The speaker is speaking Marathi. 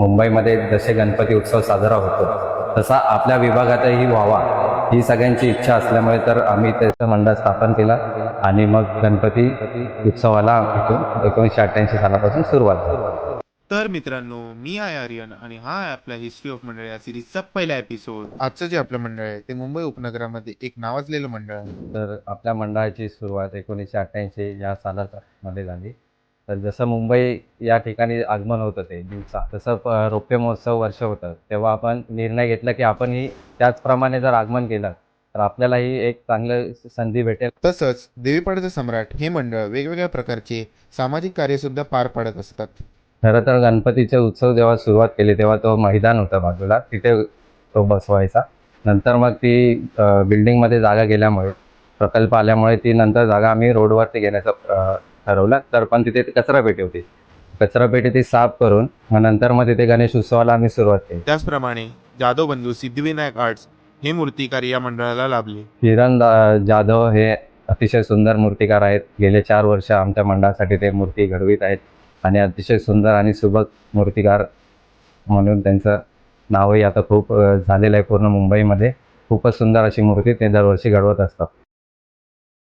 मुंबईमध्ये जसे गणपती उत्सव साजरा होतो तसा आपल्या विभागातही व्हावा ही सगळ्यांची इच्छा असल्यामुळे तर आम्ही त्याचं मंडळ स्थापन केला आणि मग गणपती उत्सवाला इथून 1988 सालापासून सुरुवात झाली. तर मित्रांनो, मी आहे आर्यन आणि हा आहे आपला हिस्ट्री ऑफ मंडळ या सिरीजचा पहिला एपिसोड. आजचं जे आपलं मंडळ आहे ते मुंबई उपनगरामध्ये एक नावाजलेलं मंडळ आहे. तर आपल्या मंडळाची सुरुवात 1988 या मध्ये झाली. तर जसं मुंबई या ठिकाणी आगमन होतं ते दिवसा, तसं रौप्य महोत्सव वर्ष होतं, तेव्हा आपण निर्णय घेतला की आपणही त्याचप्रमाणे जर आगमन केलं तर आपल्यालाही एक चांगलं संधी भेटेल. तसंच देवीपाड्याचे सम्राट हे मंडळ वेगवेगळ्या प्रकारचे सामाजिक कार्य सुद्धा पार पाडत असतात. खरं तर गणपतीचे उत्सव जेव्हा सुरुवात केली तेव्हा तो मैदान होतं बाजूला, तिथे तो बसवायचा. नंतर मग ती बिल्डिंगमध्ये जागा गेल्यामुळे, प्रकल्प आल्यामुळे ती नंतर जागा आम्ही रोडवरती घेण्याचं ठरवलं. तर पण तिथे कचरापेटी होती, कचरापेटी ती साफ करून मग तिथे गणेश उत्सवाला आम्ही सुरुवात केली. त्याचप्रमाणे जाधव बंधू सिद्धिविनायक आर्ट्स हे मूर्तिकार या मंडळाला लाभले. किरण जाधव हे अतिशय सुंदर मूर्तिकार आहेत. गेले 4 वर्ष आमच्या मंडळासाठी ते मूर्ती घडवीत आहेत आणि अतिशय सुंदर आणि सुबक मूर्तिकार म्हणून त्यांचं नावही आता खूप झालेलं आहे. पूर्ण मुंबईमध्ये खूपच सुंदर अशी मूर्ती ते दरवर्षी घडवत असतात.